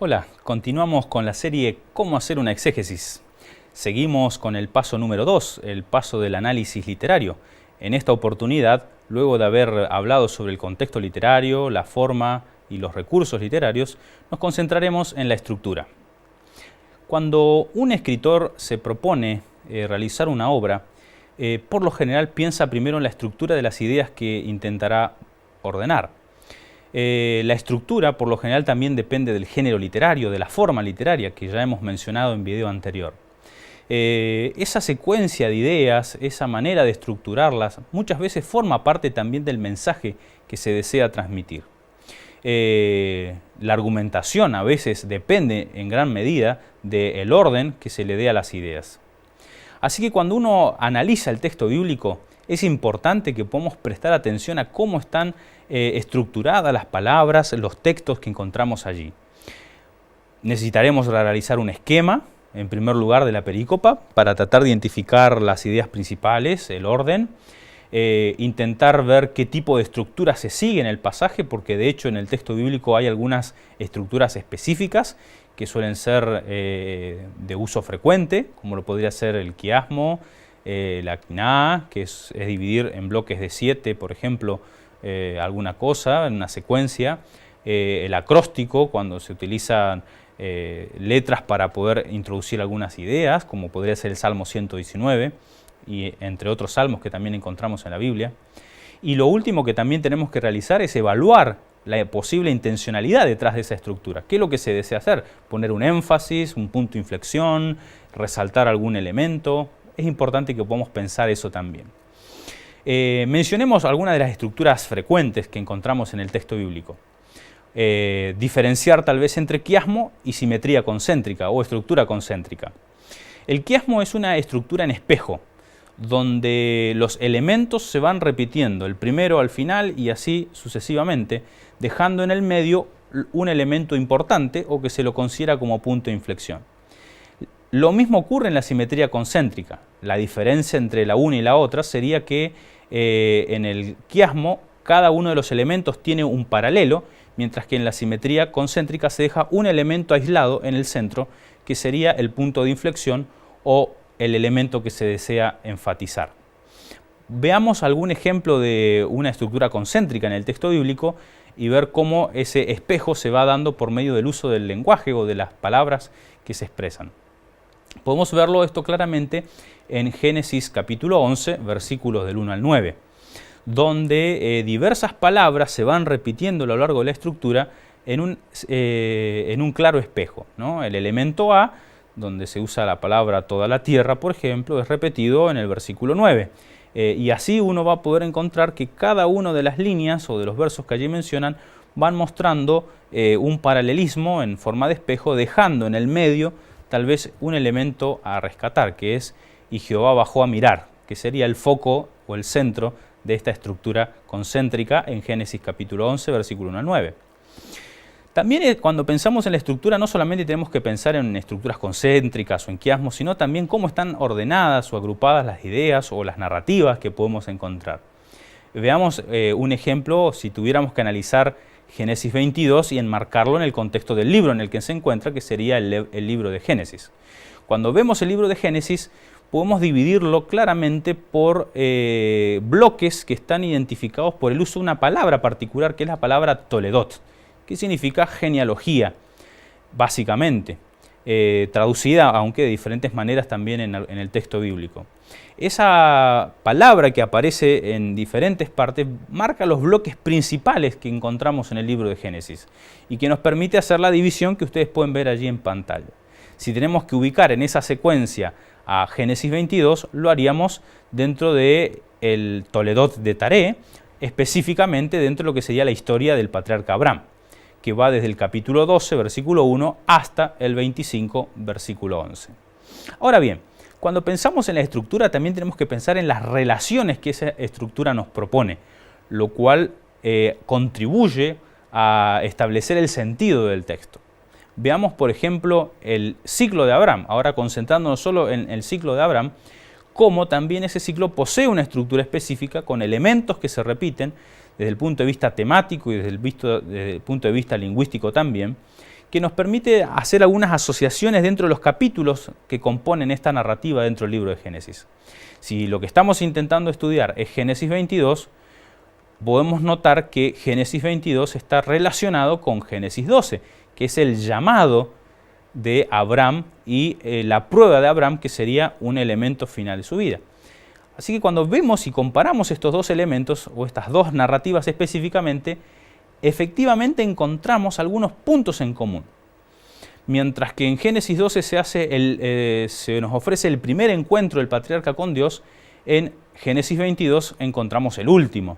Hola, continuamos con la serie ¿Cómo hacer una exégesis? Seguimos con el paso número 2, el paso del análisis literario. En esta oportunidad, luego de haber hablado sobre el contexto literario, la forma y los recursos literarios, nos concentraremos en la estructura. Cuando un escritor se propone realizar una obra, por lo general piensa primero en la estructura de las ideas que intentará ordenar. La estructura, por lo general, también depende del género literario, de la forma literaria, que ya hemos mencionado en video anterior. Esa secuencia de ideas, esa manera de estructurarlas, muchas veces forma parte también del mensaje que se desea transmitir. La argumentación a veces depende en gran medida del orden que se le dé a las ideas. Así que cuando uno analiza el texto bíblico, es importante que podamos prestar atención a cómo están estructuradas las palabras, los textos que encontramos allí. Necesitaremos realizar un esquema, en primer lugar, de la perícopa, para tratar de identificar las ideas principales, el orden, intentar ver qué tipo de estructura se sigue en el pasaje, porque de hecho en el texto bíblico hay algunas estructuras específicas que suelen ser de uso frecuente, como lo podría ser el quiasmo, la quinaá, que es dividir en bloques de 7, por ejemplo, alguna cosa, en una secuencia, el acróstico, cuando se utilizan letras para poder introducir algunas ideas, como podría ser el Salmo 119, y entre otros salmos que también encontramos en la Biblia. Y lo último que también tenemos que realizar es evaluar la posible intencionalidad detrás de esa estructura. ¿Qué es lo que se desea hacer? Poner un énfasis, un punto de inflexión, resaltar algún elemento. Es importante que podamos pensar eso también. Mencionemos algunas de las estructuras frecuentes que encontramos en el texto bíblico. Diferenciar tal vez entre quiasmo y simetría concéntrica o estructura concéntrica. El quiasmo es una estructura en espejo, donde los elementos se van repitiendo, el primero al final y así sucesivamente, dejando en el medio un elemento importante o que se lo considera como punto de inflexión. Lo mismo ocurre en la simetría concéntrica. La diferencia entre la una y la otra sería que en el quiasmo cada uno de los elementos tiene un paralelo, mientras que en la simetría concéntrica se deja un elemento aislado en el centro, que sería el punto de inflexión o el elemento que se desea enfatizar. Veamos algún ejemplo de una estructura concéntrica en el texto bíblico y ver cómo ese espejo se va dando por medio del uso del lenguaje o de las palabras que se expresan. Podemos verlo esto claramente en Génesis capítulo 11, versículos del 1 al 9, donde diversas palabras se van repitiendo a lo largo de la estructura en un claro espejo, ¿no? El elemento A, donde se usa la palabra toda la tierra, por ejemplo, es repetido en el versículo 9. Y así uno va a poder encontrar que cada una de las líneas o de los versos que allí mencionan van mostrando un paralelismo en forma de espejo, dejando en el medio tal vez un elemento a rescatar, que es "y Jehová bajó a mirar", que sería el foco o el centro de esta estructura concéntrica en Génesis capítulo 11, versículo 1 al 9. También cuando pensamos en la estructura no solamente tenemos que pensar en estructuras concéntricas o en quiasmos, sino también cómo están ordenadas o agrupadas las ideas o las narrativas que podemos encontrar. Veamos un ejemplo si tuviéramos que analizar Génesis 22 y enmarcarlo en el contexto del libro en el que se encuentra, que sería el libro de Génesis. Cuando vemos el libro de Génesis, podemos dividirlo claramente por bloques que están identificados por el uso de una palabra particular, que es la palabra toledot, que significa genealogía, básicamente, traducida, aunque de diferentes maneras también en el texto bíblico. Esa palabra que aparece en diferentes partes marca los bloques principales que encontramos en el libro de Génesis y que nos permite hacer la división que ustedes pueden ver allí en pantalla. Si tenemos que ubicar en esa secuencia a Génesis 22, lo haríamos dentro del Toledot de Taré, específicamente dentro de lo que sería la historia del patriarca Abraham, que va desde el capítulo 12, versículo 1, hasta el 25, versículo 11. Ahora bien, cuando pensamos en la estructura también tenemos que pensar en las relaciones que esa estructura nos propone, lo cual contribuye a establecer el sentido del texto. Veamos, por ejemplo, el ciclo de Abraham, ahora concentrándonos solo en el ciclo de Abraham, cómo también ese ciclo posee una estructura específica con elementos que se repiten desde el punto de vista temático y desde el punto de vista lingüístico también, que nos permite hacer algunas asociaciones dentro de los capítulos que componen esta narrativa dentro del libro de Génesis. Si lo que estamos intentando estudiar es Génesis 22, podemos notar que Génesis 22 está relacionado con Génesis 12, que es el llamado de Abraham y la prueba de Abraham, que sería un elemento final de su vida. Así que cuando vemos y comparamos estos dos elementos, o estas dos narrativas específicamente, efectivamente encontramos algunos puntos en común. Mientras que en Génesis 12 se nos ofrece el primer encuentro del patriarca con Dios, en Génesis 22 encontramos el último.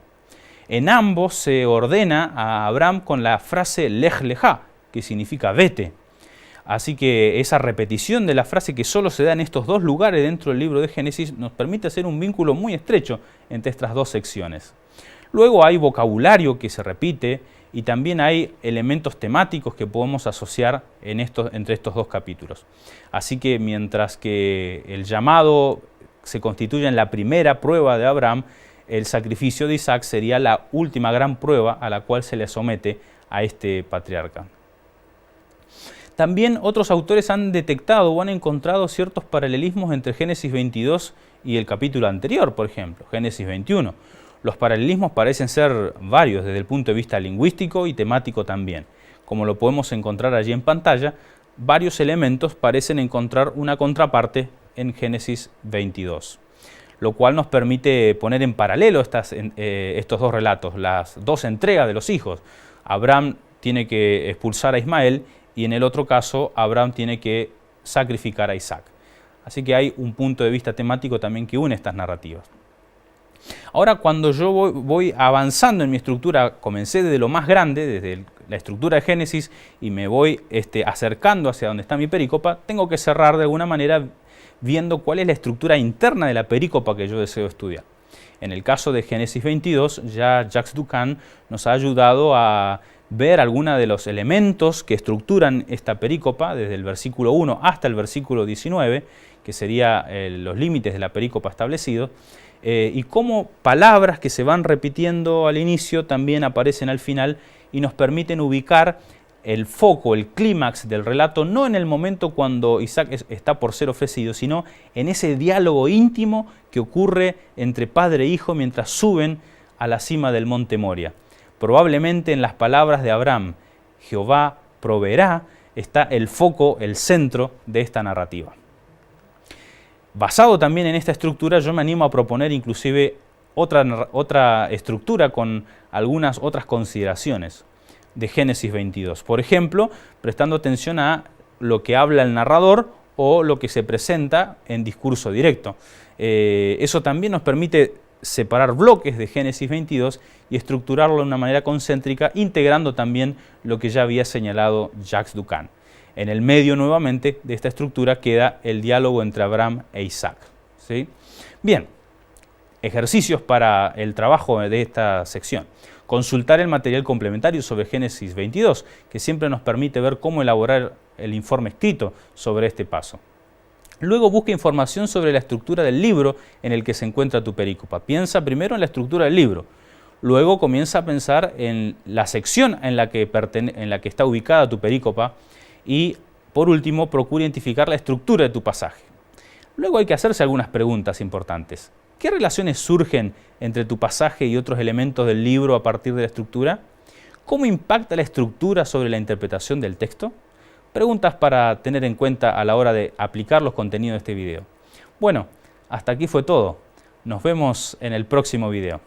En ambos se ordena a Abraham con la frase Lej Lejá, que significa vete. Así que esa repetición de la frase que solo se da en estos dos lugares dentro del libro de Génesis nos permite hacer un vínculo muy estrecho entre estas dos secciones. Luego hay vocabulario que se repite y también hay elementos temáticos que podemos asociar entre estos dos capítulos. Así que mientras que el llamado se constituye en la primera prueba de Abraham, el sacrificio de Isaac sería la última gran prueba a la cual se le somete a este patriarca. También otros autores han detectado o han encontrado ciertos paralelismos entre Génesis 22 y el capítulo anterior, por ejemplo, Génesis 21. Los paralelismos parecen ser varios desde el punto de vista lingüístico y temático también. Como lo podemos encontrar allí en pantalla, varios elementos parecen encontrar una contraparte en Génesis 22, lo cual nos permite poner en paralelo estos dos relatos, las dos entregas de los hijos. Abraham tiene que expulsar a Ismael y en el otro caso Abraham tiene que sacrificar a Isaac. Así que hay un punto de vista temático también que une estas narrativas. Ahora, cuando yo voy avanzando en mi estructura, comencé desde lo más grande, desde la estructura de Génesis, y me voy acercando hacia donde está mi perícopa, tengo que cerrar de alguna manera viendo cuál es la estructura interna de la perícopa que yo deseo estudiar. En el caso de Génesis 22, ya Jacques Ducan nos ha ayudado a ver algunos de los elementos que estructuran esta perícopa, desde el versículo 1 hasta el versículo 19, que serían los límites de la perícopa establecidos, y cómo palabras que se van repitiendo al inicio también aparecen al final y nos permiten ubicar el foco, el clímax del relato, no en el momento cuando Isaac está por ser ofrecido, sino en ese diálogo íntimo que ocurre entre padre e hijo mientras suben a la cima del monte Moria. Probablemente en las palabras de Abraham, Jehová proveerá, está el foco, el centro de esta narrativa. Basado también en esta estructura, yo me animo a proponer inclusive otra estructura con algunas otras consideraciones de Génesis 22. Por ejemplo, prestando atención a lo que habla el narrador o lo que se presenta en discurso directo. Eso también nos permite separar bloques de Génesis 22 y estructurarlo de una manera concéntrica, integrando también lo que ya había señalado Jacques Ducan. En el medio, nuevamente, de esta estructura queda el diálogo entre Abraham e Isaac. ¿Sí? Bien, ejercicios para el trabajo de esta sección. Consultar el material complementario sobre Génesis 22, que siempre nos permite ver cómo elaborar el informe escrito sobre este paso. Luego busca información sobre la estructura del libro en el que se encuentra tu perícopa. Piensa primero en la estructura del libro. Luego comienza a pensar en la sección en la que está ubicada tu perícopa. Y, por último, procura identificar la estructura de tu pasaje. Luego hay que hacerse algunas preguntas importantes. ¿Qué relaciones surgen entre tu pasaje y otros elementos del libro a partir de la estructura? ¿Cómo impacta la estructura sobre la interpretación del texto? Preguntas para tener en cuenta a la hora de aplicar los contenidos de este video. Bueno, hasta aquí fue todo. Nos vemos en el próximo video.